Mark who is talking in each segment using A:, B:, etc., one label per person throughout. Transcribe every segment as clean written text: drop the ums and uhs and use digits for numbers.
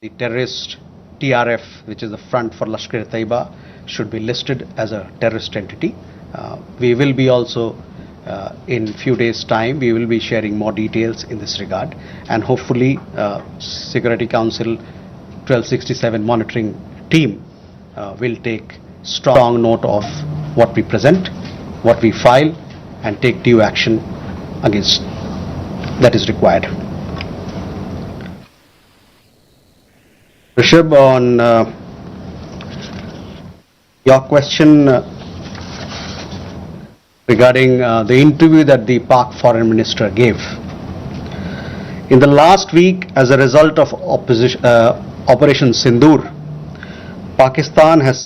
A: The terrorist TRF, which is the front for Lashkar-e-Taiba, should be listed as a terrorist entity. We will be also, in few days' time, we will be sharing more details in this regard, and hopefully Security Council 1267 monitoring team will take strong note of what we present, what we file, and take due action against that is required. Rishabh, on your question regarding the interview that the Pak Foreign Minister gave. In the last week, as a result of Operation Sindur, Pakistan has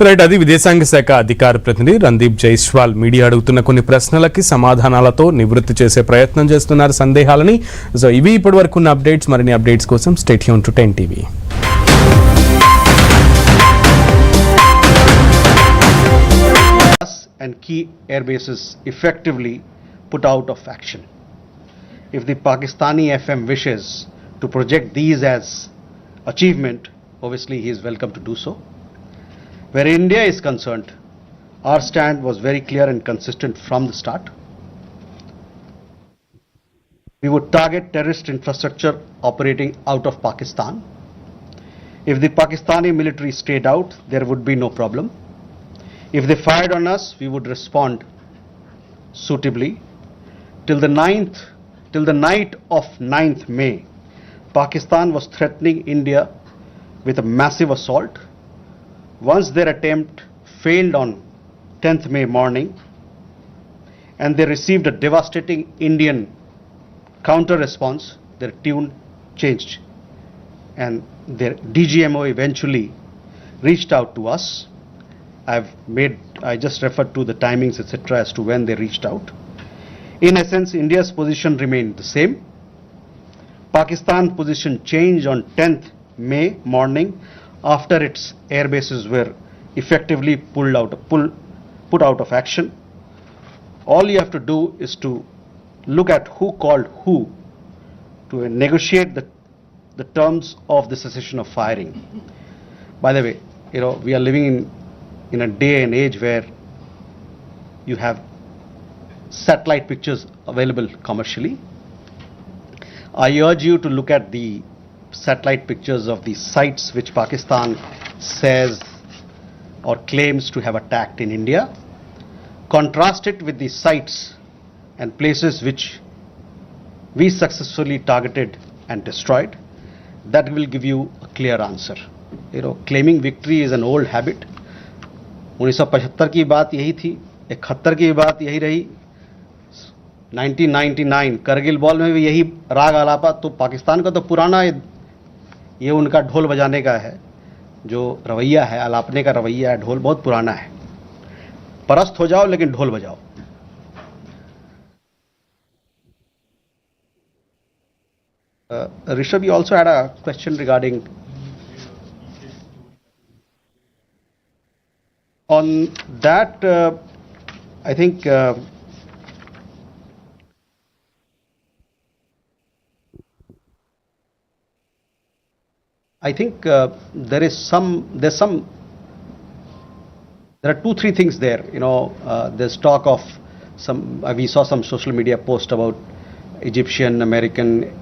B: right, అది విదేశాంగ శాఖ అధికార ప్రతినిధి Randeep Jaiswal media అడుగుతున్న కొన్ని ప్రశ్నలకి సమాధానాలతో నివృత్తి చేసే ప్రయత్నం చేస్తున్నారు సందేహాలని. సో ఇవి ఇప్పటి వరకు ఉన్న అప్డేట్స్. మరిన్ని అప్డేట్స్ కోసం stay tune to 10 TV.
A: And key air bases effectively put out of action. If the Pakistani FM wishes to project these as achievement, obviously he is welcome to do so. Where India is concerned, our stand was very clear and consistent from the start. We would target terrorist infrastructure operating out of Pakistan. If the Pakistani military stayed out, there would be no problem. If they fired on us, we would respond suitably. Till the night of 9th May, Pakistan was threatening India with a massive assault. Once their attempt failed on 10th May morning, and they received a devastating Indian counter response, their tune changed, and their DGMO eventually reached out to us. I just referred to the timings, etc., as to when they reached out. In essence, India's position remained the same. Pakistan's position changed on 10th May morning after its air bases were effectively put out of action. All you have to do is to look at who called who to negotiate the terms of the cessation of firing. By the way, we are living in a day and age where you have satellite pictures available commercially. I urge you to look at the satellite pictures of the sites which Pakistan says or claims to have attacked in India. Contrast it with the sites and places which we successfully targeted and destroyed. That will give you a clear answer. Claiming victory is an old habit. 1975 की बात यही थी, 71 की बात यही रही, 1999 Kargil war में भी यही राग आलापा. तो पाकिस्तान का तो पुराना ये उनका ढोल बजाने का है, जो रवैया है, आलापने का रवैया है, ढोल बहुत पुराना है. परस्त हो जाओ लेकिन ढोल बजाओ. Rishabh, you also had a question regarding on that. I think there are 2-3 things there. There's talk of we saw some social media post about Egyptian, American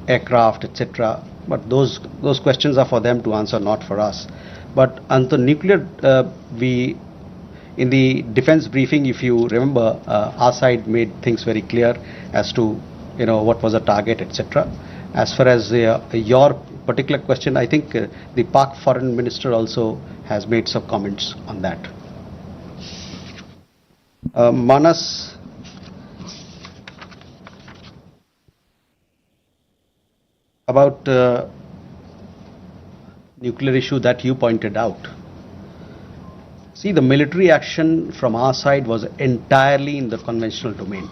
A: aircraft, etc. But those questions are for them to answer, not for us. But on the nuclear, in the defense briefing, if you remember, our side made things very clear as to what was the target, etc. As far as your particular question, I think the Pak Foreign Minister also has made some comments on that. Manas, about nuclear issue that you pointed out. See, the military action from our side was entirely in the conventional domain.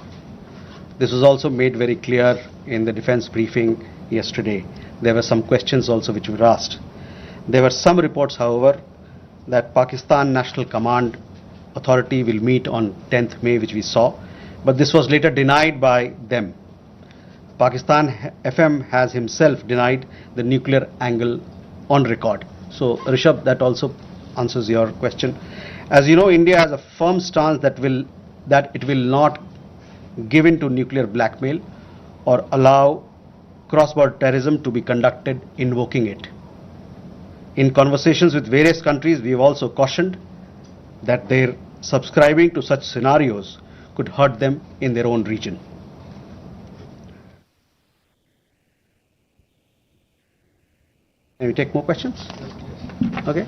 A: This was also made very clear in the defense briefing yesterday. There were some questions also which were asked. There were some reports, however, that Pakistan National Command Authority will meet on 10th May, which we saw, but this was later denied by them. Pakistan FM has himself denied the nuclear angle on record. So, Rishabh, that also answers your question. As you know, India has a firm stance that it will not give in to nuclear blackmail or allow cross-border terrorism to be conducted invoking it. In conversations with various countries, we have also cautioned that their subscribing to such scenarios could hurt them in their own region. Can we take more questions? Okay.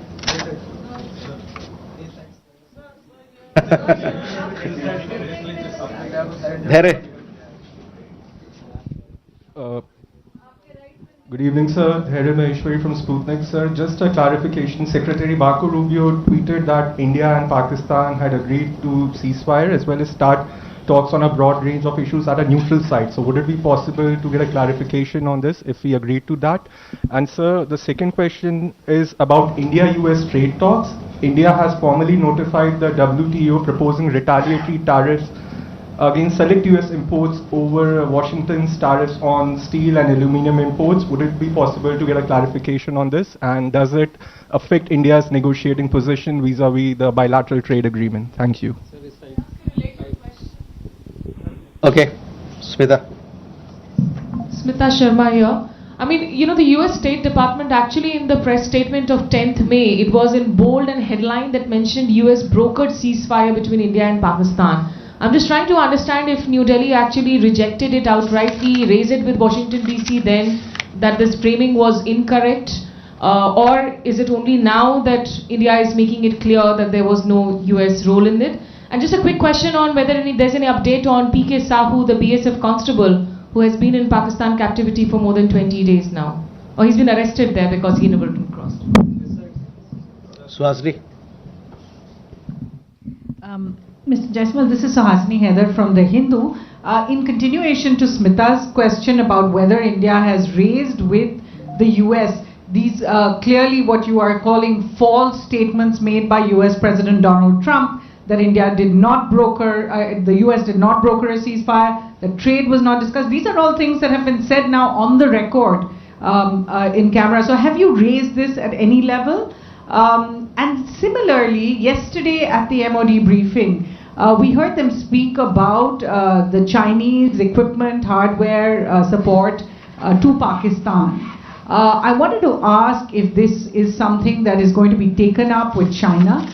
C: Good evening, sir. Here Maheshwari from Sputnik, sir. Just a clarification. Secretary Marco Rubio tweeted that India and Pakistan had agreed to ceasefire as well as start talks on a broad range of issues at a neutral site. So would it be possible to get a clarification on this if we agreed to that? And sir, the second question is about India-US trade talks. India has formally notified the WTO proposing retaliatory tariffs against select US imports over Washington's tariffs on steel and aluminum imports. Would it be possible to get a clarification on this? And does it affect India's negotiating position vis-a-vis the bilateral trade agreement? Thank you.
A: Okay, Smita.
D: Smita Sharma here. I mean, you know, the US State Department actually in the press statement of 10th May, it was in bold and headline that mentioned US brokered ceasefire between India and Pakistan. I'm just trying to understand if New Delhi actually rejected it outrightly, raised it with Washington DC then, that this framing was incorrect, or is it only now that India is making it clear that there was no US role in it? And just a quick question on whether there's any update on PK Sahu, the BSF constable, who has been in Pakistan captivity for more than 20 days now. Or he's been arrested there because he never crossed.
A: Suhasini.
E: Mr. Jaiswal, this is Suhasini Heather from The Hindu. In continuation to Smita's question about whether India has raised with the US these clearly what you are calling false statements made by US President Donald Trump, that India did not broker, the US did not broker a ceasefire, that trade was not discussed. These are all things that have been said now on the record in camera. So have you raised this at any level? And similarly, yesterday at the MOD briefing, we heard them speak about the Chinese equipment, hardware support to Pakistan. I wanted to ask if this is something that is going to be taken up with China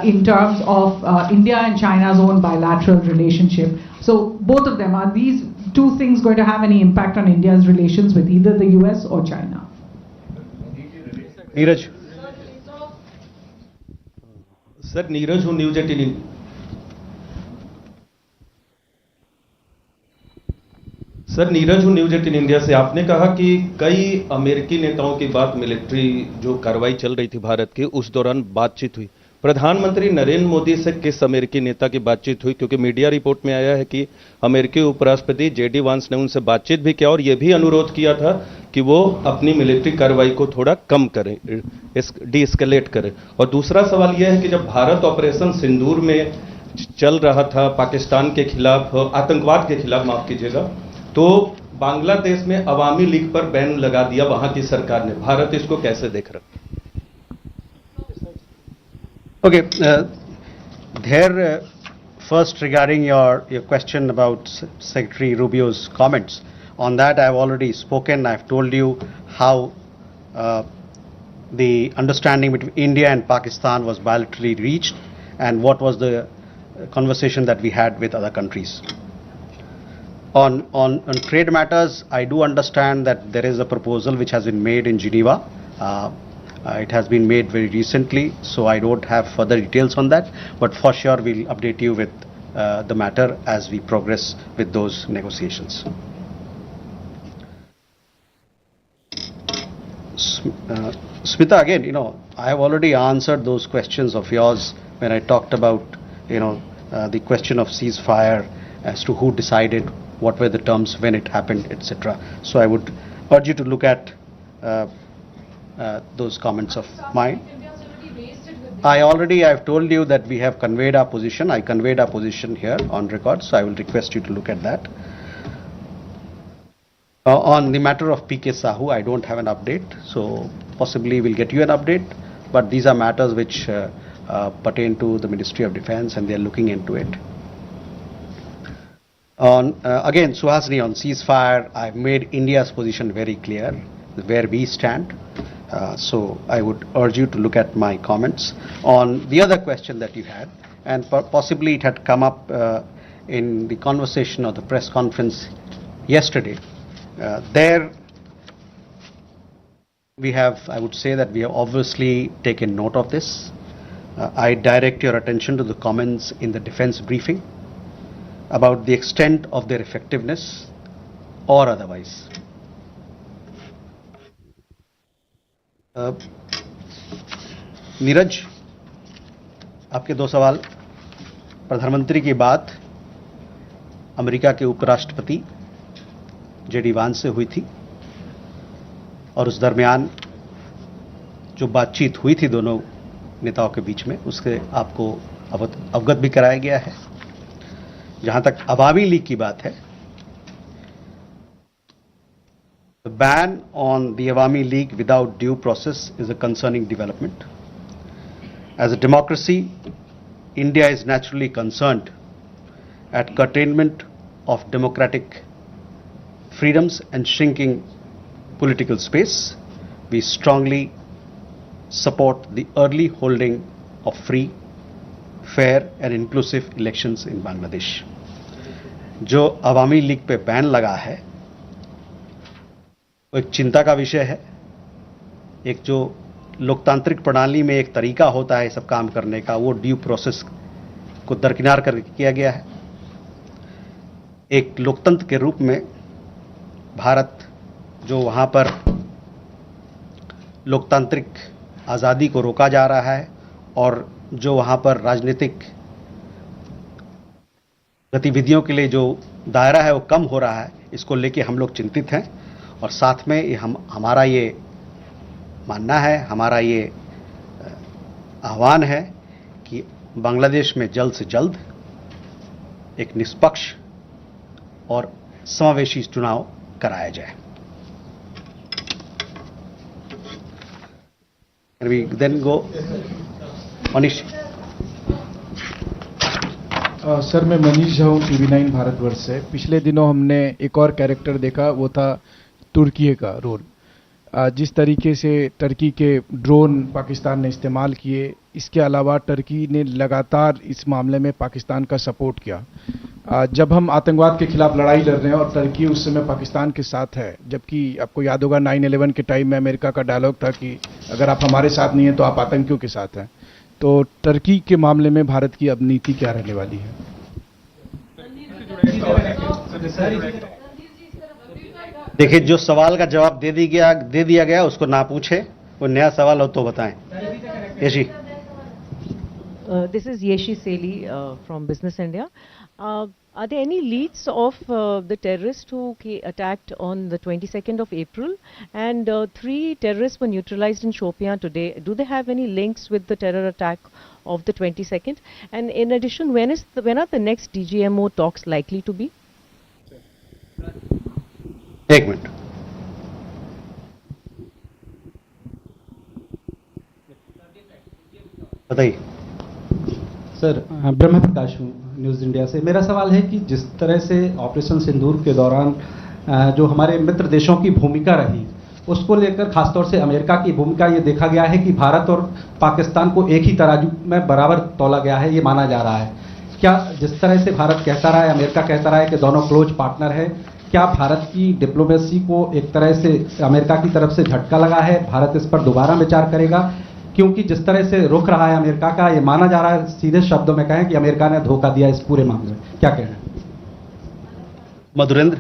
E: in terms of India and China's own bilateral relationship. So both of them, are these two things going to have any impact on India's relations with either the US or China?
A: Neeraj.
F: Sir Neeraj हूँ news 18 sir Neeraj हूँ news 18 India से। आपने कहा कि कई अमेरिकी नेताओं की बात मिलिट्री जो कार्रवाई चल रही थी भारत की उस दौरान बातचीत हुई। प्रधानमंत्री नरेंद्र मोदी से किस अमेरिकी नेता की बातचीत हुई? क्योंकि मीडिया रिपोर्ट में आया है कि अमेरिकी उपराष्ट्रपति जेडी वांस ने उनसे बातचीत भी किया और यह भी अनुरोध किया था कि वो अपनी मिलिट्री कार्रवाई को थोड़ा कम करें, डी एस्केलेट करें। और दूसरा सवाल यह है कि जब भारत ऑपरेशन सिंदूर में चल रहा था पाकिस्तान के खिलाफ, आतंकवाद के खिलाफ माफ कीजिएगा, तो बांग्लादेश में अवामी लीग पर बैन लगा दिया वहां की सरकार ने। भारत इसको कैसे देख रहा?
A: Okay, first regarding your question about Secretary Rubio's comments, on that I have already spoken. I have told you how the understanding between India and Pakistan was bilaterally reached and what was the conversation that we had with other countries. On trade matters, I do understand that there is a proposal which has been made in Geneva. It has been made very recently, so I don't have further details on that, but for sure we'll update you with the matter as we progress with those negotiations. Smita, again, I have already answered those questions of yours when I talked about, the question of ceasefire as to who decided, what were the terms, when it happened, etc. So I would urge you to look at those comments of mine. I've told you that we have conveyed our position. I conveyed our position here on record, so I will request you to look at that. On the matter of PK Sahu, I don't have an update, so possibly we'll get you an update. But these are matters which pertain to the Ministry of Defence, and they are looking into it. On again, Suhasini, on ceasefire, I've made India's position very clear, where we stand. So I would urge you to look at my comments. On the other question that you had, and possibly it had come up in the conversation or the press conference yesterday, there we have, I would say that we have obviously taken note of this. I direct your attention to the comments in the defense briefing about the extent of their effectiveness or otherwise. Neeraj, आपके दो सवाल। प्रधानमंत्री की बात America के उपराष्ट्रपति JD वांस से हुई थी, और उस दरमियान जो बातचीत हुई थी दोनों नेताओं के बीच में, उससे आपको अवगत भी कराया गया है। जहां तक अवामी लीग की बात है, the ban on the Awami League without due process is a concerning development. As a democracy, India is naturally concerned at curtailment of democratic freedoms and shrinking political space. We strongly support the early holding of free, fair and inclusive elections in Bangladesh. जो अवामी league पे ban लगा है वो एक चिंता का विषय है। एक जो लोकतांत्रिक प्रणाली में एक तरीका होता है सब काम करने का, वो ड्यू प्रोसेस को दरकिनार करके किया गया है। एक लोकतंत्र के रूप में भारत जो वहां पर लोकतांत्रिक आज़ादी को रोका जा रहा है और जो वहां पर राजनीतिक गतिविधियों के लिए जो दायरा है वो कम हो रहा है, इसको लेके हम लोग चिंतित हैं। और साथ में हमारा ये मानना है, हमारा ये आह्वान है कि बांग्लादेश में जल्द से जल्द एक निष्पक्ष और समावेशी चुनाव कराया जाए। Can we then go? Manish.
G: Sir, मैं मनीष झा हूँ, TV9 भारतवर्ष से। पिछले दिनों हमने एक और कैरेक्टर देखा, वो था तुर्की का रोल। जिस तरीके से टर्की के ड्रोन पाकिस्तान ने इस्तेमाल किए, इसके अलावा टर्की ने लगातार इस मामले में पाकिस्तान का सपोर्ट किया। जब हम आतंकवाद के खिलाफ लड़ाई लड़ रहे हैं और टर्की उस समय पाकिस्तान के साथ है, जबकि आपको याद होगा 9/11 के टाइम में अमेरिका का डायलॉग था कि अगर आप हमारे साथ नहीं हैं तो आप आतंकियों के साथ हैं। तो टर्की के मामले में भारत की अब नीति क्या रहने वाली है?
A: देखिए, जो सवाल का जवाब दे दिया गया उसको ना पूछे, वो नया सवाल हो तो बताएं। Yeshi.
H: This is Yeshi Seli from Business India. Are there any leads of the terrorists who attacked on the 22nd of April? And 3 terrorists were neutralized in Shopian today. Do they have any links with the terror attack of the 22nd? And in addition, when are the next DGMO talks likely to be?
A: एक minute. बताइए
I: sir. ब्रह्म प्रकाश हूँ, news India से। मेरा सवाल है कि जिस तरह से ऑपरेशन सिंदूर के दौरान जो हमारे मित्र देशों की भूमिका रही, उसको लेकर खासतौर से अमेरिका की भूमिका, ये देखा गया है कि भारत और पाकिस्तान को एक ही तराजू में बराबर तौला गया है, ये माना जा रहा है। क्या जिस तरह से भारत कहता रहा है, अमेरिका कहता रहा है कि दोनों क्लोज पार्टनर है, क्या भारत की डिप्लोमेसी को एक तरह से अमेरिका की तरफ से झटका लगा है? भारत इस पर दोबारा विचार करेगा? क्योंकि जिस तरह से रुख रहा है अमेरिका का, ये माना जा रहा है, सीधे शब्दों में कहें कि अमेरिका ने धोखा दिया इस पूरे मामले में। क्या कहना है?
A: मधुरेंद्र।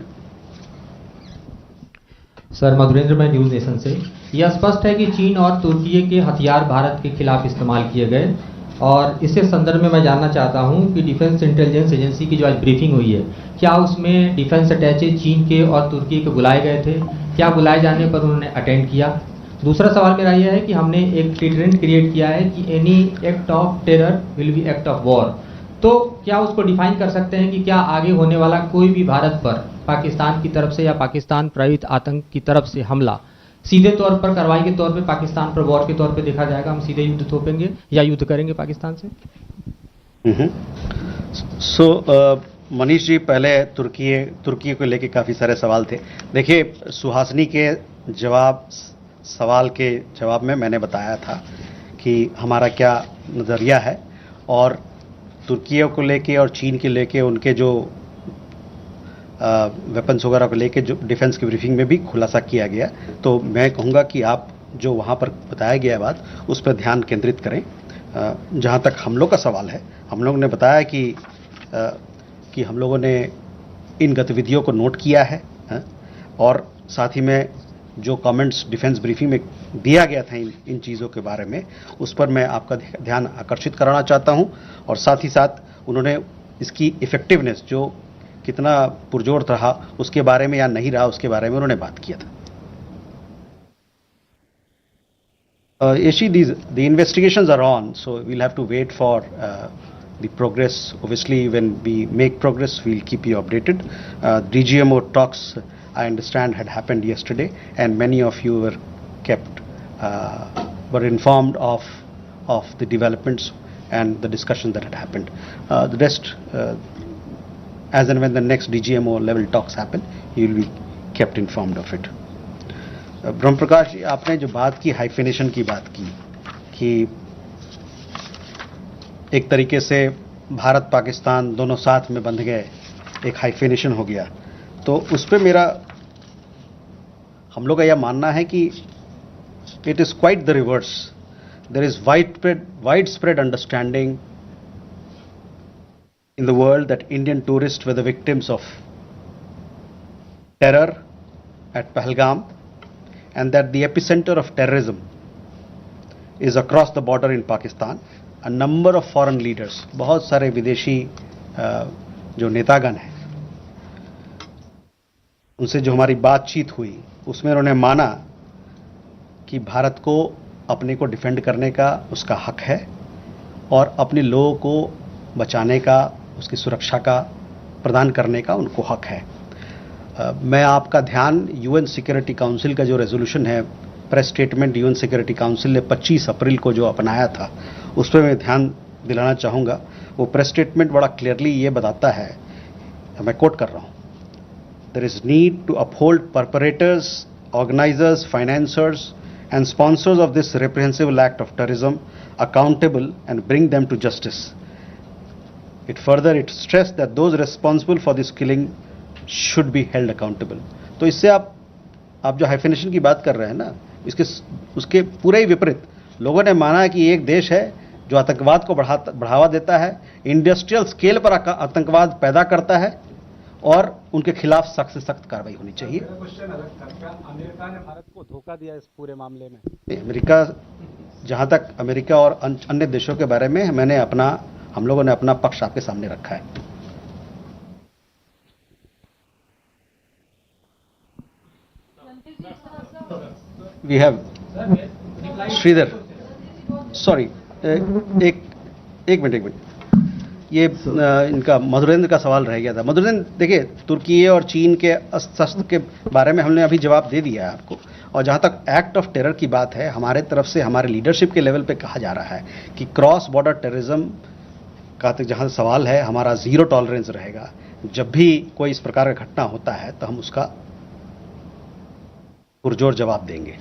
J: सर, मधुरेंद्र, मैं न्यूज़ नेशन से। यह स्पष्ट है कि चीन और तुर्की के हथियार भारत के खिलाफ इस्तेमाल किए गए, और इसी संदर्भ में मैं जानना चाहता हूं कि डिफेंस इंटेलिजेंस एजेंसी की जो आज ब्रीफिंग हुई है, क्या उसमें डिफेंस अटैचे चीन के और तुर्की के बुलाए गए थे? क्या बुलाए जाने पर उन्होंने अटेंड किया? दूसरा सवाल मेरा यह है कि हमने एक डिटरेंट क्रिएट किया है कि any act of terror will be act of war. तो क्या उसको डिफाइन कर सकते हैं कि क्या आगे होने वाला कोई भी भारत पर पाकिस्तान की तरफ से या पाकिस्तान प्रायोजित आतंक की तरफ से हमला सीधे तौर पर कार्रवाई के तौर पे पाकिस्तान पर वॉर के तौर पे देखा जाएगा, हम सीधे युद्ध थोपेंगे या युद्ध करेंगे पाकिस्तान से?
A: मनीष जी, पहले तुर्की को लेके काफ़ी सारे सवाल थे। देखिए, सुहासिनी के सवाल के जवाब में मैंने बताया था कि हमारा क्या नज़रिया है, और तुर्की को लेके और चीन के लेके उनके जो वेपन्स वगैरह को लेके जो डिफेंस की ब्रीफिंग में भी खुलासा किया गया। तो मैं कहूँगा कि आप जो वहाँ पर बताया गया बात, उस पर ध्यान केंद्रित करें। जहाँ तक हम लोग का सवाल है, हम लोग ने बताया कि हम लोगों ने इन गतिविधियों को नोट किया है, और साथ ही में जो कमेंट्स डिफेंस ब्रीफिंग में दिया गया था इन चीज़ों के बारे में, उस पर मैं आपका ध्यान आकर्षित कराना चाहता हूं, और साथ ही साथ उन्होंने इसकी इफेक्टिवनेस जो कितना पुरजोर रहा उसके बारे में या नहीं रहा उसके बारे में उन्होंने बात किया था। Yeshi, the investigations are on, so we'll have to wait for the progress. Obviously, when we make progress, we'll keep you updated. DGMO talks, I understand, had happened yesterday, and many of you were informed of the developments and the discussion that had happened. The rest, as and when the next DGMO level talks happen, you will be kept informed of it. ब्रह्म प्रकाश जी, आपने जो बात की hyphenation की बात की कि एक तरीके से भारत पाकिस्तान दोनों साथ में बंध गए, एक हाइफिनेशन हो गया, तो उस पर हम लोग का यह मानना है कि it is quite the reverse. There is widespread understanding in the world that Indian tourists were the victims of terror at Pahalgam, and that the epicenter of terrorism is across the border in Pakistan. A number of foreign leaders, बहुत सारे विदेशी जो नेतागण हैं, उनसे जो हमारी बातचीत हुई उसमें उन्होंने माना कि भारत को अपने को डिफेंड करने का उसका हक है और अपने लोगों को बचाने का, उसकी सुरक्षा का प्रदान करने का उनको हक है. मैं आपका ध्यान यूएन सिक्योरिटी काउंसिल का जो रेजोल्यूशन है, press statement UN security council ने 25 अप्रैल को जो अपनाया था, उस पर मैं ध्यान दिलाना चाहूँगा. वो प्रेस स्टेटमेंट बड़ा क्लियरली ये बताता है, मैं कोट कर रहा हूँ, there is need to uphold perpetrators, organisers, financiers and sponsors of this reprehensible act of terrorism accountable and bring them to justice. It stressed that those responsible for this killing should be held accountable. तो इससे आप जो hyphenation की बात कर रहे हैं ना, उसके पूरे ही विपरीत लोगों ने माना कि एक देश है जो आतंकवाद को बढ़ावा देता है, इंडस्ट्रियल स्केल पर आतंकवाद पैदा करता है, और उनके खिलाफ सख्त से सख्त कार्रवाई होनी चाहिए.
I: अमेरिका ने भारत को धोखा दिया इस पूरे मामले में.
A: अमेरिका, जहां तक अमेरिका और अन्य देशों के बारे में हम लोगों ने अपना पक्ष आपके सामने रखा है. वी हैव श्रीधर, सॉरी, एक मिनट, ये इनका मधुरेंद्र का सवाल रह गया था. मधुरेंद्र, देखिए, तुर्की और चीन के अस्त्र के बारे में हमने अभी जवाब दे दिया है आपको, और जहां तक एक्ट ऑफ टेरर की बात है, हमारे तरफ से हमारे लीडरशिप के लेवल पे कहा जा रहा है कि क्रॉस बॉर्डर टेररिज्म का जहां सवाल है, हमारा जीरो टॉलरेंस रहेगा. जब भी कोई इस प्रकार का घटना होता है तो हम उसका पुरजोर जवाब देंगे.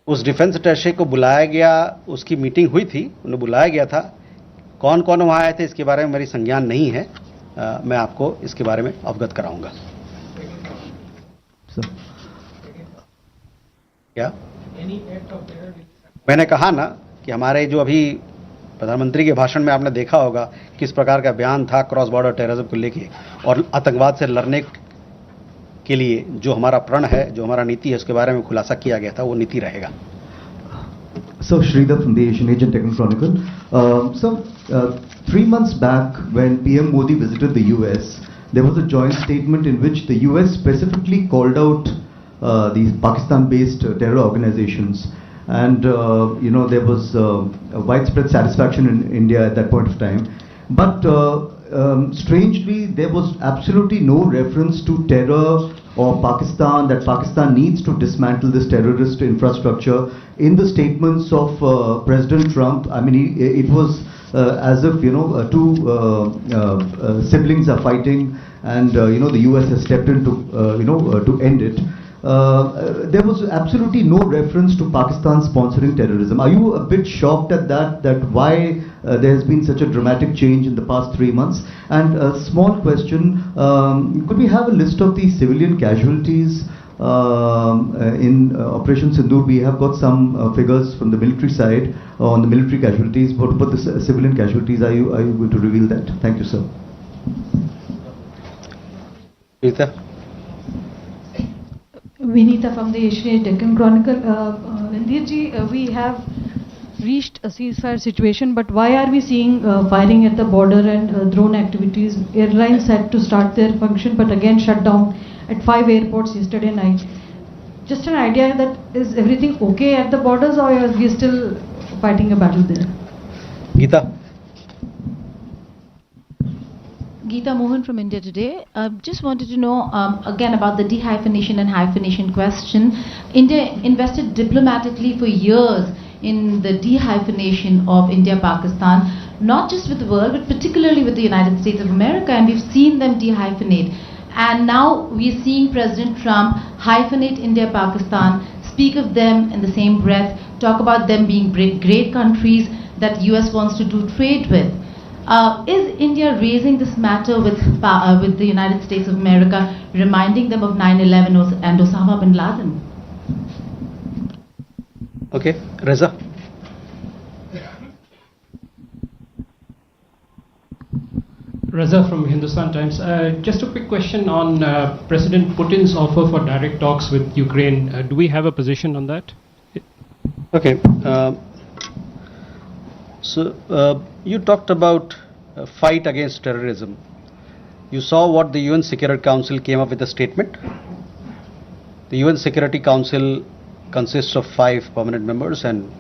A: उस डिफेंस अटैचे को बुलाया गया, उसकी मीटिंग हुई थी, उन्हें बुलाया गया था. कौन कौन वहां आए थे इसके बारे में मेरी संज्ञान नहीं है, मैं आपको इसके बारे में अवगत कराऊंगा. क्या मैंने कहा ना कि हमारे जो अभी प्रधानमंत्री के भाषण में आपने देखा होगा किस प्रकार का बयान था क्रॉस बॉर्डर टेररिज्म को लेके, और आतंकवाद से लड़ने के लिए जो हमारा प्रण है, जो हमारा नीति है, उसके बारे में खुलासा किया गया था. वो नीति रहेगा.
K: So Sridhar from the Asian Age and Techno Chronicle. So 3 months back, when PM Modi visited the US, there was a joint statement in which the US specifically called out these Pakistan-based terror organizations and there was a widespread satisfaction in India at that point of time. But strangely, there was absolutely no reference to terror or Pakistan, that Pakistan needs to dismantle this terrorist infrastructure in the statements of President Trump. I mean, it was as if two siblings are fighting, and the US has stepped in to end it. There was absolutely no reference to Pakistan sponsoring terrorism. Are you a bit shocked at that why there has been such a dramatic change in the past 3 months? And a small question, could we have a list of the civilian casualties in Operation Sindur? We have got some figures from the military side on the military casualties. What about the civilian casualties? Are you going to reveal that? Thank you, sir.
A: Rita?
L: Vinita from the Asian Deccan Chronicle. Randirji, we have reached a ceasefire situation, but why are we seeing firing at the border and drone activities? Airlines had to start their function, but again shut down at 5 airports yesterday night. Just an idea that is everything okay at the borders, or are we still fighting a battle there?
A: Geeta?
M: Geeta Mohan from India Today. Just wanted to know again about the dehyphenation and hyphenation question. India invested diplomatically for years in the dehyphenation of India-Pakistan, not just with the world, but particularly with the United States of America, and we've seen them dehyphenate. And now we're seeing President Trump hyphenate India-Pakistan, speak of them in the same breath, talk about them being great countries that US wants to do trade with. Is India raising this matter with the United States of America, reminding them of 9/11 and Osama bin Laden?
A: Okay, Reza?
N: Reza from Hindustan Times. Just a quick question on President Putin's offer for direct talks with Ukraine. Do we have a position on that?
A: Okay. You talked about a fight against terrorism. You saw what the UN Security Council came up with a statement. The UN Security Council consists of 5 permanent members and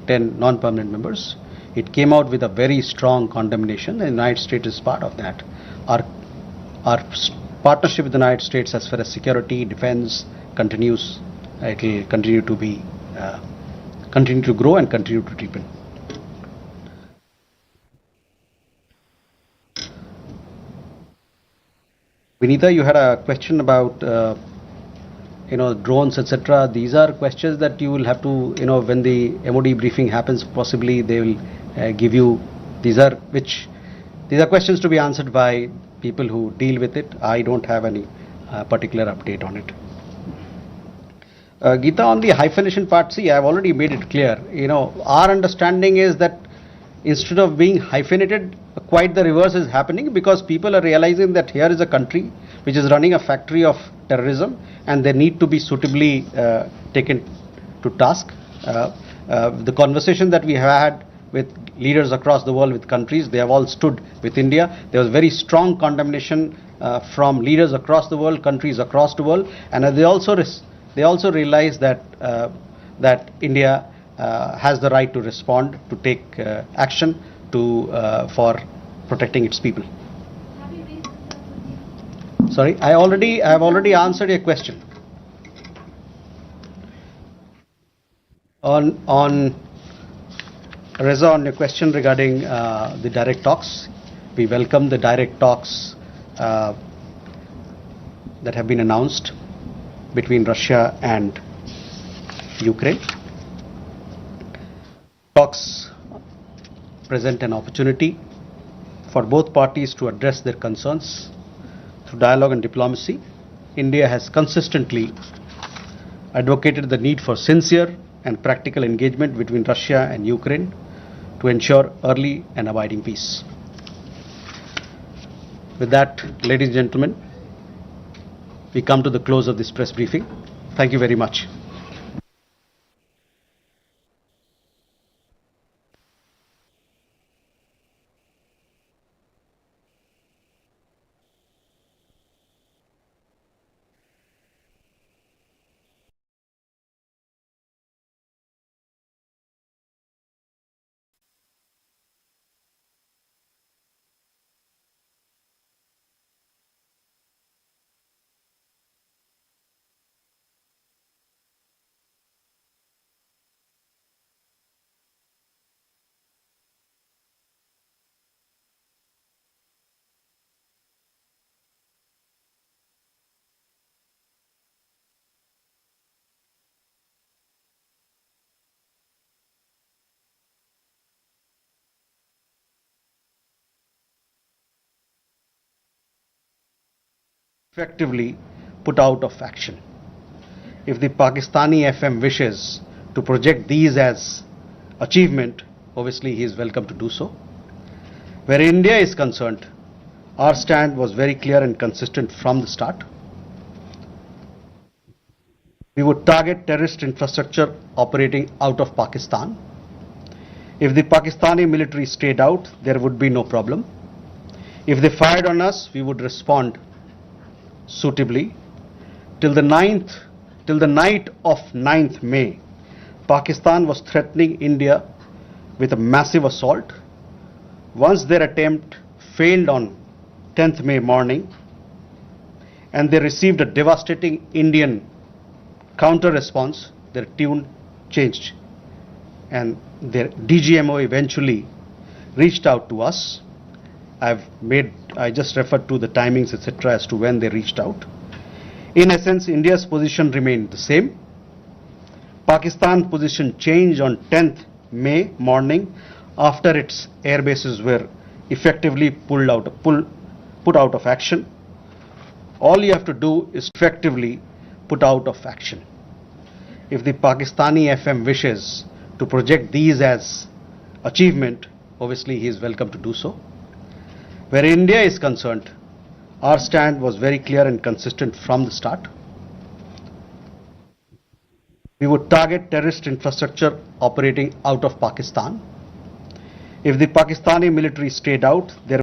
A: 10 non-permanent members. It came out with a very strong condemnation. The United States is part of that. Our partnership with the United States as far as security, defense continues. It will continue to be, continue to grow and continue to deepen. Vinita, you had a question about drones, etc. These are questions that you will have to, when the MOD briefing happens, possibly they will give you. These are questions to be answered by people who deal with it. I don't have any particular update on it. Geeta, on the hyphenation part, see, I've already made it clear. Our understanding is that instead of being hyphenated, quite the reverse is happening, because people are realizing that here is a country which is running a factory of terrorism, and they need to be suitably taken to task. The conversation that we have had with leaders across the world, with countries, they have all stood with India. There was very strong condemnation from leaders across the world, countries across the world, and they also realize that India has the right to respond, to take action for protecting its people. Sorry, I have already answered your question. On Reza, on your question regarding the direct talks, we welcome the direct talks that have been announced between Russia and Ukraine. Talks present an opportunity for both parties to address their concerns through dialogue and diplomacy. India has consistently advocated the need for sincere and practical engagement between Russia and Ukraine to ensure early and abiding peace. With that, ladies and gentlemen, we come to the close of this press briefing. Thank you very much. effectively put out of action. If the Pakistani FM wishes to project these as achievement, obviously he is welcome to do so. Where India is concerned, our stand was very clear and consistent from the start. We would target terrorist infrastructure operating out of Pakistan. If the Pakistani military stayed out, there would be no problem. If they fired on us, we would respond suitably. Till the night of 9th May, Pakistan was threatening India with a massive assault. Once their attempt failed on 10th May morning, and they received a devastating Indian counter response, their tune changed, and their DGMO eventually reached out to us. I just referred to the timings, etc., as to when they reached out. In essence, India's position remained the same. Pakistan position changed on 10th May morning after its air bases were effectively put out of action. All you have to do is effectively put out of action. If the Pakistani FM wishes to project these as achievement, obviously he is welcome to do so. Where India is concerned, our stand was very clear and consistent from the start. We would target terrorist infrastructure operating out of Pakistan. If the Pakistani military stayed out, there